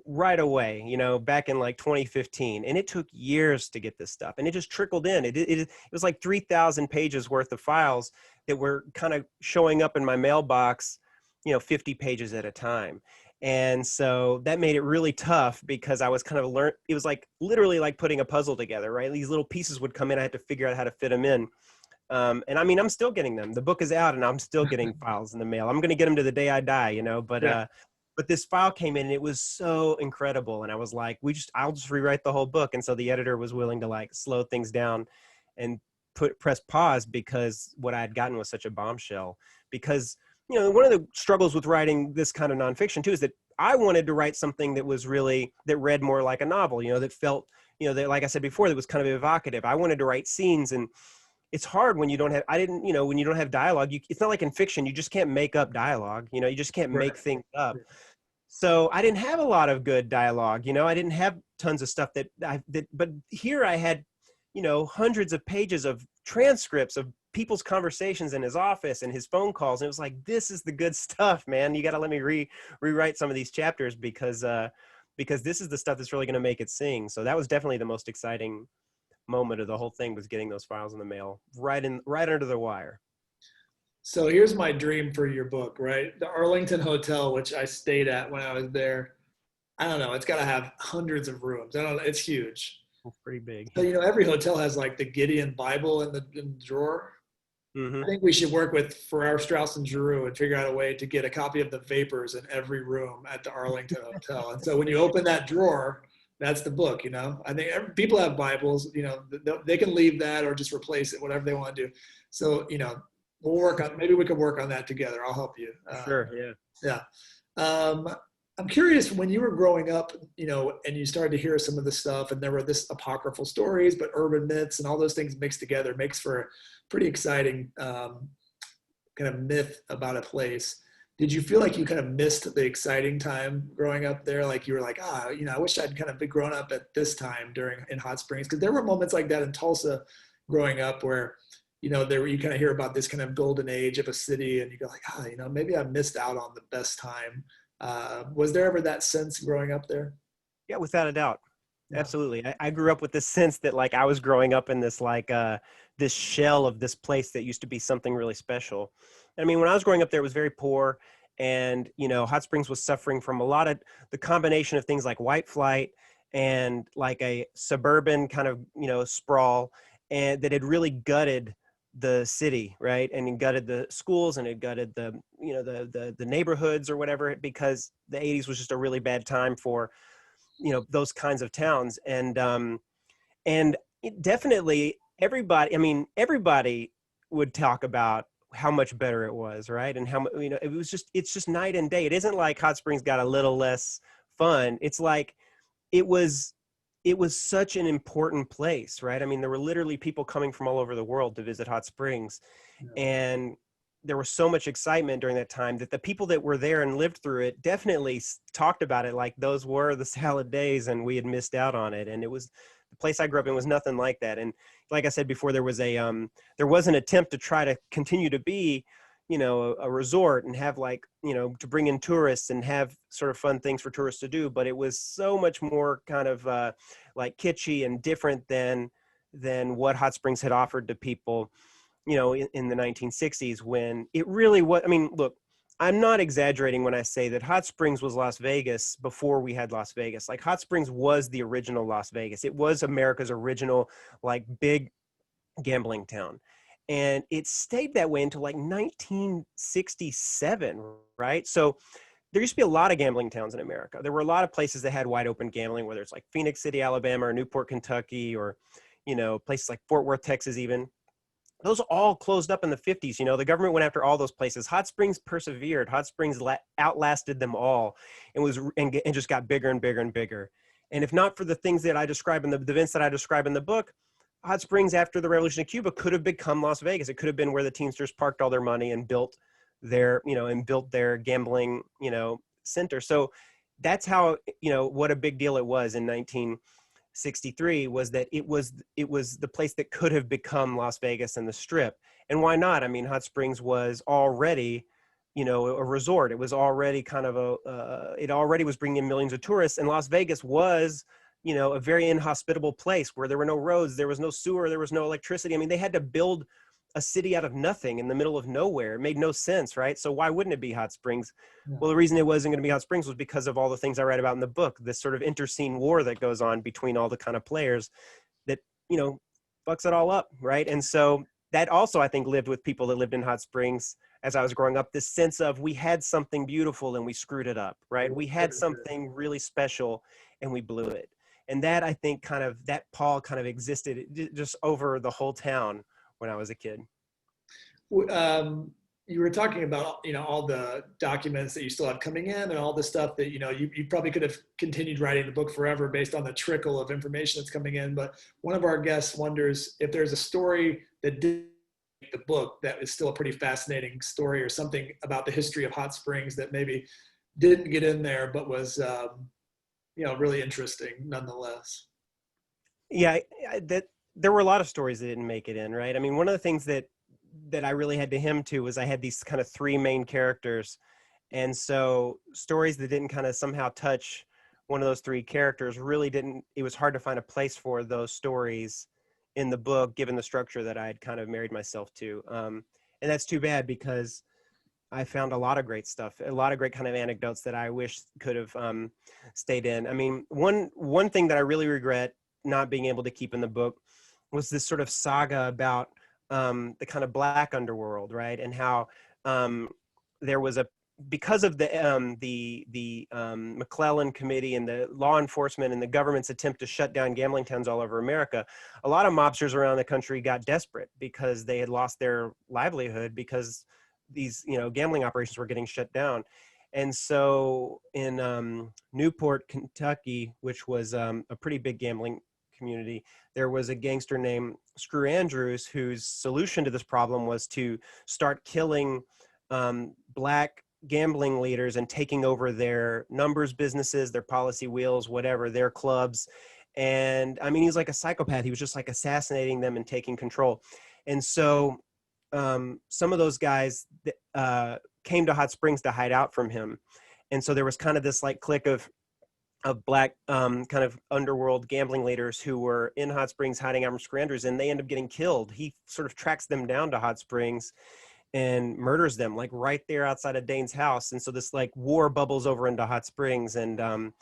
right away, back in like 2015. And it took years to get this stuff. And it just trickled in. It was like 3,000 pages worth of files that were kind of showing up in my mailbox, 50 pages at a time. And so that made it really tough because I was kind of it was like literally like putting a puzzle together, right? These little pieces would come in. I had to figure out how to fit them in. And I mean, I'm still getting them. The book is out and I'm still getting files in the mail. I'm going to get them to the day I die, but this file came in and it was so incredible. And I was like, I'll just rewrite the whole book. And so the editor was willing to like slow things down and press pause because what I had gotten was such a bombshell. Because, one of the struggles with writing this kind of nonfiction too, is that I wanted to write something that read more like a novel, that felt, that, like I said before, that was kind of evocative. I wanted to write scenes, and it's hard when you don't have, when you don't have dialogue. It's not like in fiction, you just can't make up dialogue. You just can't make things up. So I didn't have a lot of good dialogue. I didn't have tons of stuff but here I had, hundreds of pages of transcripts of people's conversations in his office and his phone calls. And it was like, this is the good stuff, man. You got to let me rewrite some of these chapters because this is the stuff that's really going to make it sing. So that was definitely the most exciting moment of the whole thing, was getting those files in the mail right under the wire. So here's my dream for your book, right? The Arlington Hotel, which I stayed at when I was there. I don't know. It's got to have hundreds of rooms. I don't know. It's huge. It's pretty big. So, every hotel has like the Gideon Bible in the drawer. Mm-hmm. I think we should work with Farrar, Straus and Giroux and figure out a way to get a copy of the Vapors in every room at the Arlington Hotel. And so when you open that drawer, that's the book, I think people have Bibles, they can leave that or just replace it, whatever they want to do. So, maybe we could work on that together. I'll help you. Sure. Yeah. Yeah. I'm curious, when you were growing up, and you started to hear some of the stuff, and there were this apocryphal stories, but urban myths and all those things mixed together makes for a pretty exciting kind of myth about a place. Did you feel like you kind of missed the exciting time growing up there? Like you were like, I wish I'd kind of been grown up at this time in Hot Springs. Because there were moments like that in Tulsa growing up where, you kind of hear about this kind of golden age of a city and you go like, maybe I missed out on the best time. Was there ever that sense growing up there? Yeah, without a doubt. Yeah. Absolutely. I grew up with this sense that like I was growing up in this like this shell of this place that used to be something really special. I mean, when I was growing up there, it was very poor, and Hot Springs was suffering from a lot of the combination of things like white flight and like a suburban kind of sprawl, and that had really gutted the city, right? And it gutted the schools, and it gutted the the neighborhoods or whatever, because the 80s was just a really bad time for those kinds of towns. And it definitely everybody would talk about how much better it was, right? And how it's just night and day. It isn't like Hot Springs got a little less fun. It's like it was such an important place, right? I mean, there were literally people coming from all over the world to visit Hot Springs. Yeah. And there was so much excitement during that time that the people that were there and lived through it definitely talked about it like those were the salad days and we had missed out on it. And it was, the place I grew up in was nothing like that. And like I said before, there was an attempt to try to continue to be, a resort and have like, to bring in tourists and have sort of fun things for tourists to do. But it was so much more kind of like kitschy and different than what Hot Springs had offered to people, in the 1960s, when it really was. I mean, look, I'm not exaggerating when I say that Hot Springs was Las Vegas before we had Las Vegas. Like Hot Springs was the original Las Vegas. It was America's original, like big gambling town. And it stayed that way until like 1967, right? So there used to be a lot of gambling towns in America. There were a lot of places that had wide open gambling, whether it's like Phoenix City, Alabama, or Newport, Kentucky, or, places like Fort Worth, Texas even. Those all closed up in the 50s. The government went after all those places. Hot Springs persevered. Hot Springs outlasted them all and just got bigger and bigger and bigger. And if not for the things that I describe in the events that I describe in the book, Hot Springs after the Revolution of Cuba could have become Las Vegas. It could have been where the Teamsters parked all their money and built their, and built their gambling, center. So that's how, what a big deal it was in 1963, was that it was the place that could have become Las Vegas and the Strip. And why not? I mean, Hot Springs was already, a resort. It was already kind of it already was bringing in millions of tourists, and Las Vegas was, a very inhospitable place where there were no roads, there was no sewer, there was no electricity. I mean, they had to build a city out of nothing in the middle of nowhere. It made no sense, right? So why wouldn't it be Hot Springs? Yeah. Well, the reason it wasn't going to be Hot Springs was because of all the things I write about in the book, this sort of interscene war that goes on between all the kind of players that, fucks it all up, right? And so that also, I think, lived with people that lived in Hot Springs as I was growing up, this sense of we had something beautiful and we screwed it up, right? We had something really special and we blew it. And that, I think, that Paul kind of existed just over the whole town when I was a kid. You were talking about, all the documents that you still have coming in and all the stuff that, you probably could have continued writing the book forever based on the trickle of information that's coming in. But one of our guests wonders if there's a story that did make the book that is still a pretty fascinating story, or something about the history of Hot Springs that maybe didn't get in there, but was, really interesting nonetheless. Yeah, there were a lot of stories that didn't make it in, right? I mean, one of the things that I really had to him to was I had these kind of three main characters. And so stories that didn't kind of somehow touch one of those three characters really didn't, it was hard to find a place for those stories in the book, given the structure that I had kind of married myself to. And that's too bad, because I found a lot of great stuff, a lot of great kind of anecdotes that I wish could have stayed in. I mean, one thing that I really regret not being able to keep in the book was this sort of saga about the kind of Black Underworld, right? And how there was because of the McClellan Committee and the law enforcement and the government's attempt to shut down gambling towns all over America, a lot of mobsters around the country got desperate because they had lost their livelihood because these, gambling operations were getting shut down. And so in Newport, Kentucky, which was a pretty big gambling community, there was a gangster named Screw Andrews whose solution to this problem was to start killing Black gambling leaders and taking over their numbers businesses, their policy wheels, whatever, their clubs. And I mean, he was like a psychopath. He was just like assassinating them and taking control. And so some of those guys came to Hot Springs to hide out from him. And so there was kind of this like clique of Black kind of underworld gambling leaders who were in Hot Springs hiding out from Screw Andrews, and they end up getting killed. He sort of tracks them down to Hot Springs and murders them like right there outside of Dane's house. And so this like war bubbles over into Hot Springs, and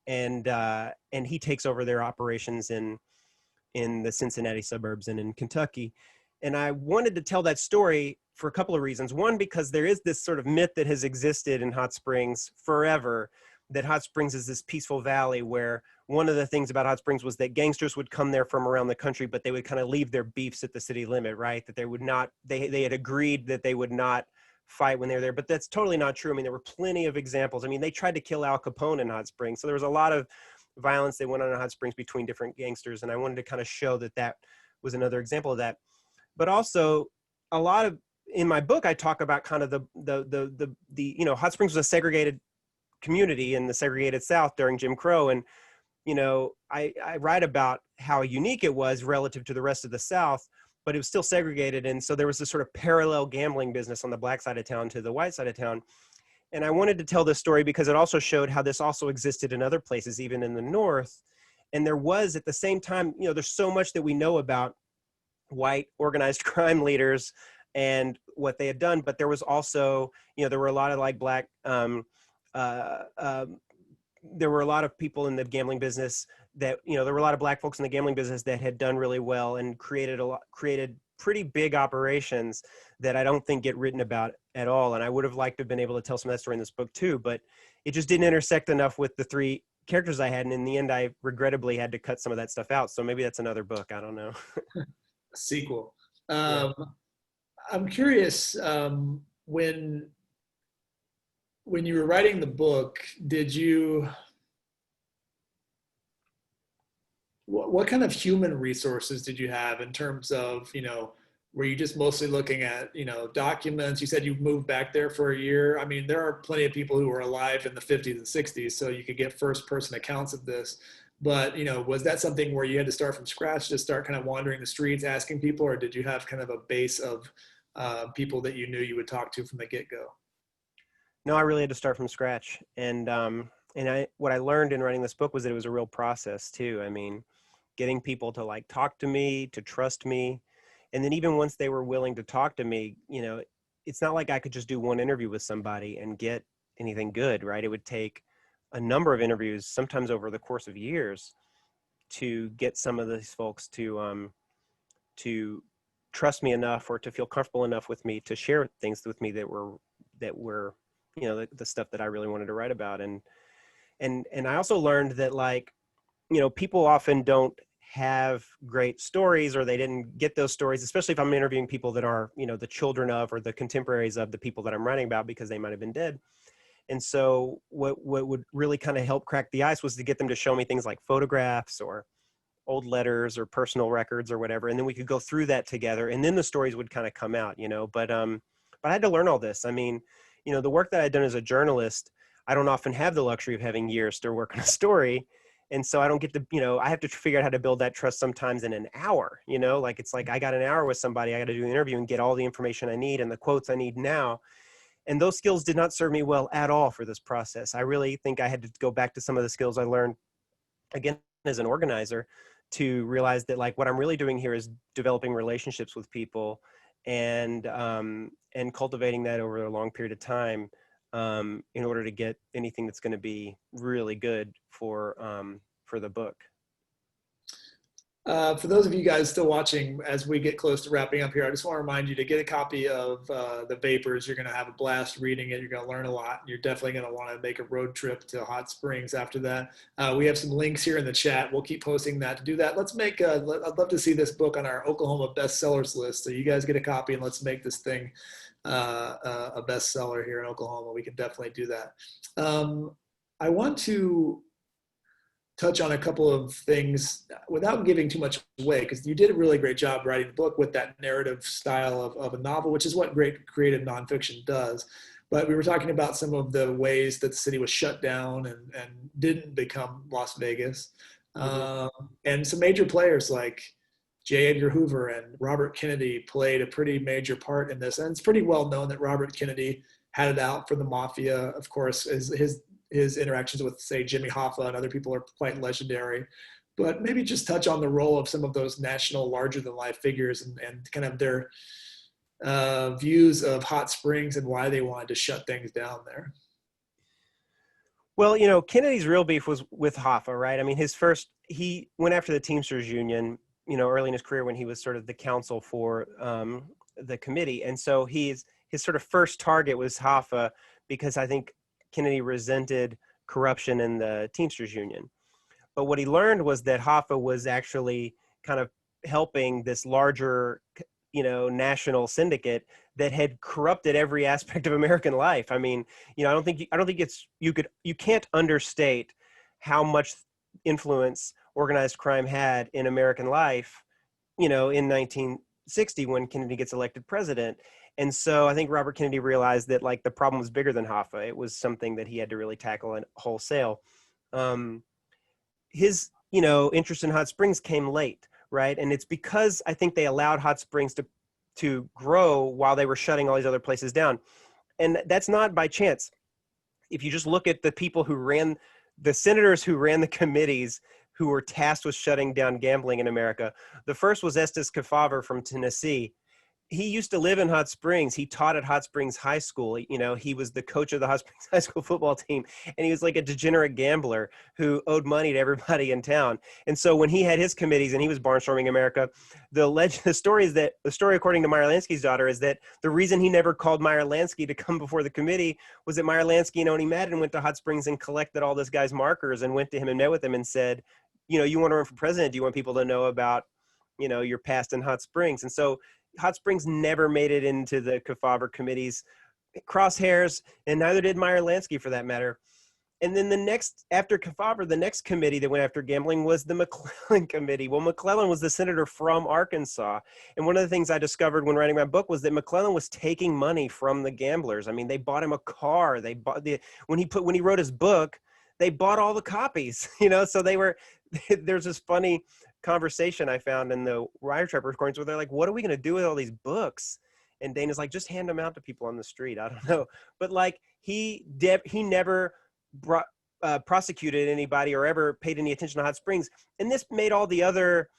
he takes over their operations in the Cincinnati suburbs and in Kentucky. And I wanted to tell that story for a couple of reasons. One, because there is this sort of myth that has existed in Hot Springs forever, that Hot Springs is this peaceful valley where one of the things about Hot Springs was that gangsters would come there from around the country, but they would kind of leave their beefs at the city limit, right? That they would not, they had agreed that they would not fight when they were there, but that's totally not true. I mean, there were plenty of examples. I mean, they tried to kill Al Capone in Hot Springs. So there was a lot of violence that went on in Hot Springs between different gangsters. And I wanted to kind of show that that was another example of that. But also a lot of, in my book, I talk about kind of the Hot Springs was a segregated community in the segregated South during Jim Crow. And, I write about how unique it was relative to the rest of the South, but it was still segregated. And so there was this sort of parallel gambling business on the Black side of town to the white side of town. And I wanted to tell this story because it also showed how this also existed in other places, even in the North. And there was at the same time, there's so much that we know about white organized crime leaders and what they had done, but there was also, there were a lot of like Black, there were a lot of people in the gambling business that, there were a lot of Black folks in the gambling business that had done really well and created pretty big operations that I don't think get written about at all. And I would have liked to have been able to tell some of that story in this book too, but it just didn't intersect enough with the three characters I had. And in the end, I regrettably had to cut some of that stuff out. So maybe that's another book. I don't know. A sequel. Yeah. I'm curious, when you were writing the book, what kind of human resources did you have in terms of, were you just mostly looking at, documents? You said you moved back there for a year. I mean, there are plenty of people who were alive in the 50s and 60s, so you could get first person accounts of this. But, was that something where you had to start from scratch, to start kind of wandering the streets, asking people, or did you have kind of a base of people that you knew you would talk to from the get-go? No, I really had to start from scratch. What I learned in writing this book was that it was a real process too. I mean, getting people to like talk to me, to trust me. And then even once they were willing to talk to me, it's not like I could just do one interview with somebody and get anything good, right? It would take a number of interviews, sometimes over the course of years, to get some of these folks to trust me enough or to feel comfortable enough with me to share things with me that were the stuff that I really wanted to write about. And I also learned that, like, people often don't have great stories, or they didn't get those stories, especially if I'm interviewing people that are, the children of or the contemporaries of the people that I'm writing about, because they might have been dead. And so what would really kind of help crack the ice was to get them to show me things like photographs or old letters or personal records or whatever. And then we could go through that together, and then the stories would kind of come out, but I had to learn all this. I mean, the work that I'd done as a journalist, I don't often have the luxury of having years to work on a story. And so I don't get to, I have to figure out how to build that trust sometimes in an hour, like, it's like I got an hour with somebody, I got to do an interview and get all the information I need and the quotes I need now. And those skills did not serve me well at all for this process. I really think I had to go back to some of the skills I learned, again, as an organizer, to realize that, like, what I'm really doing here is developing relationships with people and cultivating that over a long period of time, in order to get anything that's going to be really good for the book. For those of you guys still watching, as we get close to wrapping up here, I just want to remind you to get a copy of The Vapors. You're going to have a blast reading it. You're going to learn a lot. You're definitely going to want to make a road trip to Hot Springs after that. We have some links here in the chat. We'll keep posting that. To do that, let's make, I'd love to see this book on our Oklahoma bestsellers list. So you guys get a copy, and let's make this thing a bestseller here in Oklahoma. We can definitely do that. I want to touch on a couple of things without giving too much away, because you did a really great job writing the book with that narrative style of a novel, which is what great creative nonfiction does. But we were talking about some of the ways that the city was shut down and didn't become Las Vegas. And some major players like J. Edgar Hoover and Robert Kennedy played a pretty major part in this. And it's pretty well known that Robert Kennedy had it out for the mafia. Of course, his interactions with, say, Jimmy Hoffa and other people are quite legendary. But maybe just touch on the role of some of those national larger-than-life figures and kind of their views of Hot Springs and why they wanted to shut things down there. Well, Kennedy's real beef was with Hoffa, right? I mean, he went after the Teamsters Union, early in his career when he was sort of the counsel for the committee. And so his sort of first target was Hoffa, because I think Kennedy resented corruption in the Teamsters Union. But what he learned was that Hoffa was actually kind of helping this larger, national syndicate that had corrupted every aspect of American life. I mean, I don't think you can't understate how much influence organized crime had in American life, in 1960 when Kennedy gets elected president. And so I think Robert Kennedy realized that, like, the problem was bigger than Hoffa. It was something that he had to really tackle and wholesale. His, interest in Hot Springs came late, right? And it's because I think they allowed Hot Springs to grow while they were shutting all these other places down. And that's not by chance. If you just look at the people the senators who ran the committees who were tasked with shutting down gambling in America, the first was Estes Kefauver from Tennessee. He used to live in Hot Springs. He taught at Hot Springs High School. He was the coach of the Hot Springs High School football team. And he was like a degenerate gambler who owed money to everybody in town. And so when he had his committees and he was barnstorming America, the story according to Meyer Lansky's daughter is that the reason he never called Meyer Lansky to come before the committee was that Meyer Lansky and Oni Madden went to Hot Springs and collected all this guy's markers and went to him and met with him and said, you want to run for president? Do you want people to know about, your past in Hot Springs? And so Hot Springs never made it into the Kefauver committee's crosshairs, and neither did Meyer Lansky for that matter. And then the next, after Kefauver, the next committee that went after gambling was the McClellan Committee. Well, McClellan was the senator from Arkansas. And one of the things I discovered when writing my book was that McClellan was taking money from the gamblers. I mean, they bought him a car. They bought when he wrote his book, they bought all the copies, so they were, there's this funny conversation I found in the Wire Trap recordings where they're like, what are we going to do with all these books? And Dana's like, just hand them out to people on the street. I don't know. But like he never prosecuted anybody or ever paid any attention to Hot Springs. And this made all the other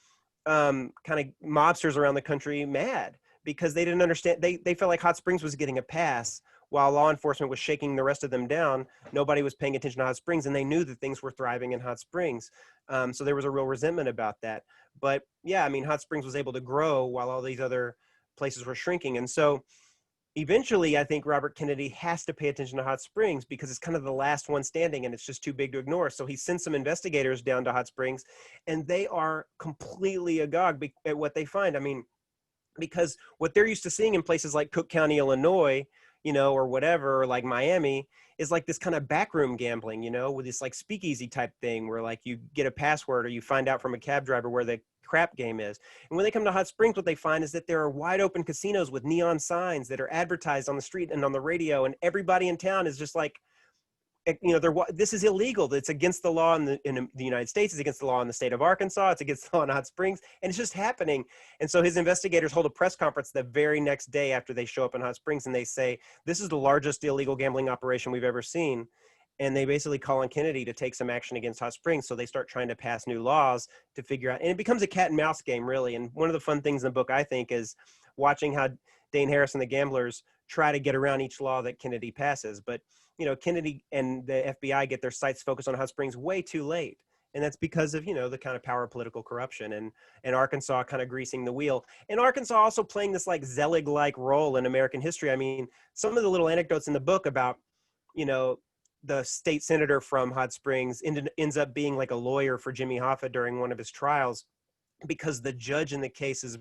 kind of mobsters around the country mad because they didn't understand. They felt like Hot Springs was getting a pass while law enforcement was shaking the rest of them down. Nobody was paying attention to Hot Springs, and they knew that things were thriving in Hot Springs. So there was a real resentment about that. But yeah, I mean, Hot Springs was able to grow while all these other places were shrinking. And so eventually, I think Robert Kennedy has to pay attention to Hot Springs because it's kind of the last one standing and it's just too big to ignore. So he sends some investigators down to Hot Springs, and they are completely agog at what they find. I mean, because what they're used to seeing in places like Cook County, Illinois, or whatever, or like Miami, is like this kind of backroom gambling, with this like speakeasy type thing where like you get a password or you find out from a cab driver where the crap game is. And when they come to Hot Springs, what they find is that there are wide open casinos with neon signs that are advertised on the street and on the radio, and everybody in town is just like, this is illegal. It's against the law in the United States. It's against the law in the state of Arkansas. It's against the law in Hot Springs, and it's just happening. And so his investigators hold a press conference the very next day after they show up in Hot Springs, and they say, this is the largest illegal gambling operation we've ever seen. And they basically call on Kennedy to take some action against Hot Springs. So they start trying to pass new laws to figure out, and it becomes a cat and mouse game, really. And one of the fun things in the book, I think, is watching how Dane Harris and the gamblers try to get around each law that Kennedy passes. But Kennedy and the FBI get their sights focused on Hot Springs way too late. And that's because of, the kind of power of political corruption and Arkansas kind of greasing the wheel. And Arkansas also playing this like Zelig-like role in American history. I mean, some of the little anecdotes in the book about, the state senator from Hot Springs ends up being like a lawyer for Jimmy Hoffa during one of his trials because the judge in the case's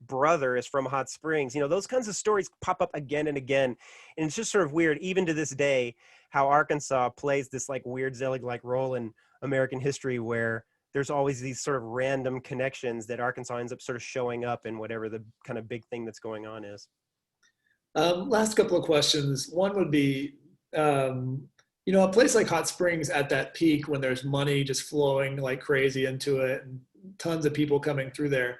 brother is from Hot Springs. Those kinds of stories pop up again and again. And it's just sort of weird, even to this day, how Arkansas plays this like weird Zelig-like role in American history where there's always these sort of random connections that Arkansas ends up sort of showing up in whatever the kind of big thing that's going on is. Last couple of questions. One would be, a place like Hot Springs at that peak when there's money just flowing like crazy into it and tons of people coming through there.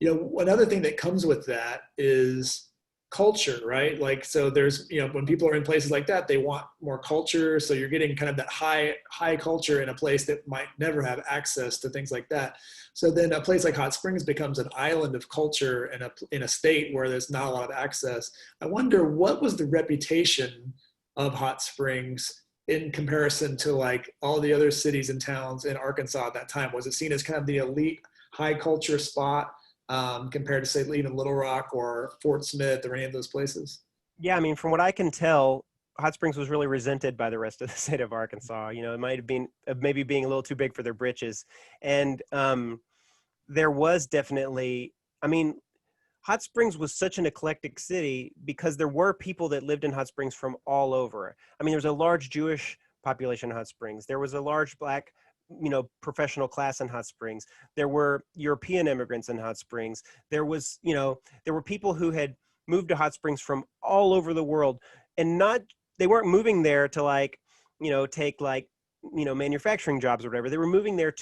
Another thing that comes with that is culture, right? Like, so there's, when people are in places like that, they want more culture. So you're getting kind of that high culture in a place that might never have access to things like that. So then a place like Hot Springs becomes an island of culture in a state where there's not a lot of access. I wonder, what was the reputation of Hot Springs in comparison to like all the other cities and towns in Arkansas at that time? Was it seen as kind of the elite high culture spot compared to say even Little Rock or Fort Smith or any of those places? Yeah, I mean, from what I can tell, Hot Springs was really resented by the rest of the state of Arkansas. It might have been maybe being a little too big for their britches. And there was definitely, I mean, Hot Springs was such an eclectic city because there were people that lived in Hot Springs from all over. I mean, there was a large Jewish population in Hot Springs. There was a large Black, professional class in Hot Springs. There were European immigrants in Hot Springs. There was, there were people who had moved to Hot Springs from all over the world, and they weren't moving there to like, take like, manufacturing jobs or whatever. They were moving there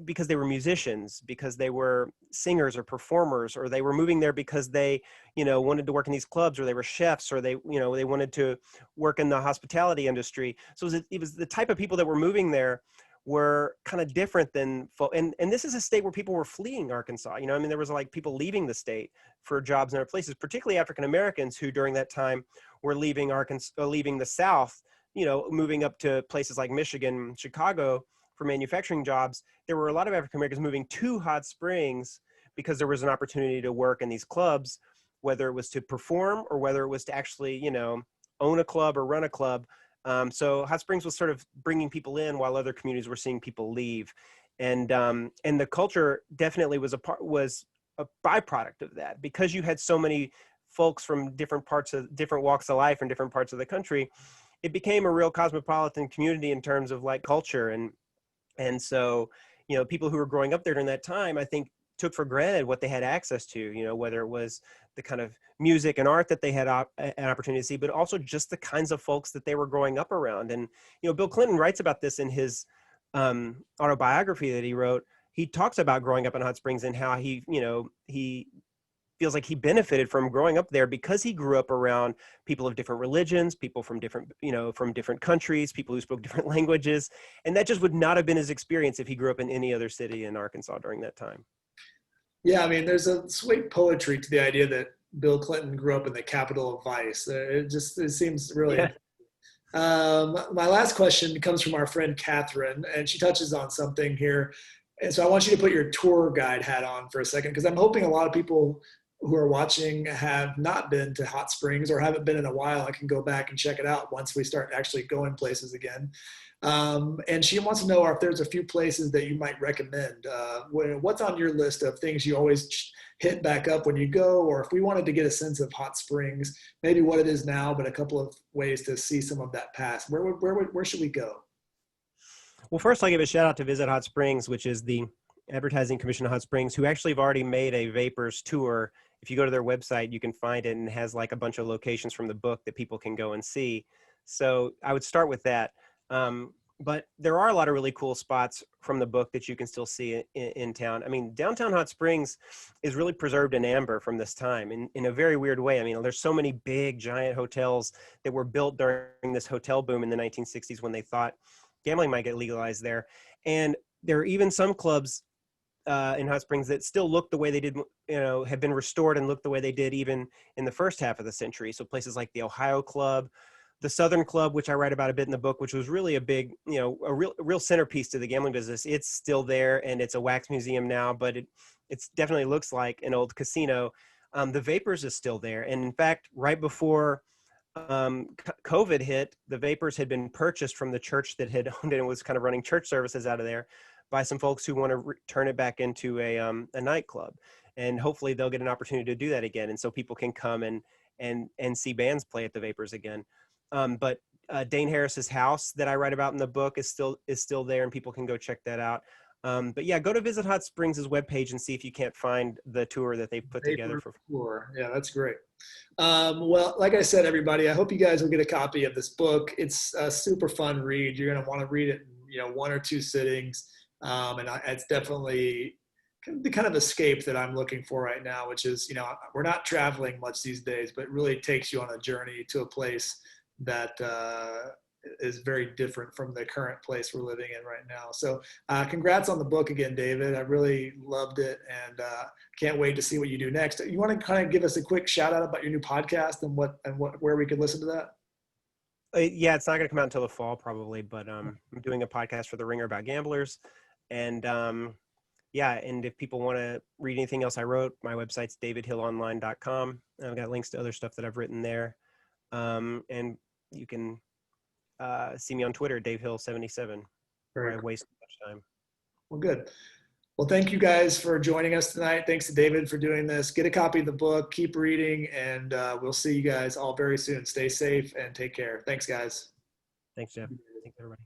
because they were musicians, because they were singers or performers, or they were moving there because they, wanted to work in these clubs, or they were chefs, or they, they wanted to work in the hospitality industry. So it was the type of people that were moving there were kind of different than, and this is a state where people were fleeing Arkansas. There was like people leaving the state for jobs in other places, particularly African-Americans who during that time were leaving leaving the South, moving up to places like Michigan, Chicago for manufacturing jobs. There were a lot of African-Americans moving to Hot Springs because there was an opportunity to work in these clubs, whether it was to perform or whether it was to actually, own a club or run a club. So Hot Springs was sort of bringing people in while other communities were seeing people leave. And the culture definitely was a byproduct of that, because you had so many folks from different walks of life in different parts of the country. it became a real cosmopolitan community in terms of like culture. And so, you know, people who were growing up there during that time, I think, took for granted what they had access to, you know, whether it was the kind of music and art that they had an opportunity to see, but also just the kinds of folks that they were growing up around. And, you know, Bill Clinton writes about this in his autobiography that he wrote. He talks about growing up in Hot Springs and how he, you know, he feels like he benefited from growing up there because he grew up around people of different religions, people from different, you know, from different countries, people who spoke different languages. And that just would not have been his experience if he grew up in any other city in Arkansas during that time. Yeah, I mean, there's a sweet poetry to the idea that Bill Clinton grew up in the capital of vice. It seems really. Yeah. My last question comes from our friend Catherine, and she touches on something here. And so I want you to put your tour guide hat on for a second, because I'm hoping a lot of people who are watching have not been to Hot Springs or haven't been in a while. I can go back and check it out once we start actually going places again. And she wants to know if there's a few places that you might recommend. What's on your list of things you always hit back up when you go, or if we wanted to get a sense of Hot Springs, maybe what it is now, but a couple of ways to see some of that past. Where should we go? Well, first I'll give a shout out to Visit Hot Springs, which is the Advertising Commission of Hot Springs, who actually have already made a Vapors tour. If you go to their website, you can find it, and it has like a bunch of locations from the book that people can go and see. So I would start with that. But there are a lot of really cool spots from the book that you can still see in town. I mean, downtown Hot Springs is really preserved in amber from this time in a very weird way. I mean, there's so many big, giant hotels that were built during this hotel boom in the 1960s when they thought gambling might get legalized there. And there are even some clubs in Hot Springs that still look the way they did, you know, have been restored and look the way they did even in the first half of the century. So places like the Ohio Club, the Southern Club, which I write about a bit in the book, which was really a big, you know, a real centerpiece to the gambling business. It's still there, and it's a wax museum now, but it's definitely looks like an old casino. The Vapors is still there. And in fact, right before COVID hit, the Vapors had been purchased from the church that had owned it and was kind of running church services out of there by some folks who want to turn it back into a nightclub. And hopefully they'll get an opportunity to do that again. And so people can come and see bands play at the Vapors again. But Dane Harris's house that I write about in the book is still there, and people can go check that out. But yeah, go to Visit Hot Springs' webpage and see if you can't find the tour that they've put together for. Tour. Yeah, that's great. Well, like I said, everybody, I hope you guys will get a copy of this book. It's a super fun read. You're going to want to read it in, you know, one or two sittings. It's definitely the kind of escape that I'm looking for right now, which is, you know, we're not traveling much these days, but it really takes you on a journey to a place that is very different from the current place we're living in right now. So congrats on the book again, David. I really loved it, and can't wait to see what you do next. You want to kind of give us a quick shout out about your new podcast and where we could listen to that? Yeah, it's not going to come out until the fall probably, but I'm doing a podcast for The Ringer about gamblers. And yeah, and if people want to read anything else I wrote, my website's davidhillonline.com. I've got links to other stuff that I've written there. And you can see me on Twitter, davehill77, where I waste too much time. Well, good. Well, thank you guys for joining us tonight. Thanks to David for doing this. Get a copy of the book, keep reading, and we'll see you guys all very soon. Stay safe and take care. Thanks, guys. Thanks, Jeff. Thanks, everybody.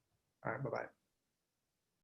All right, bye-bye.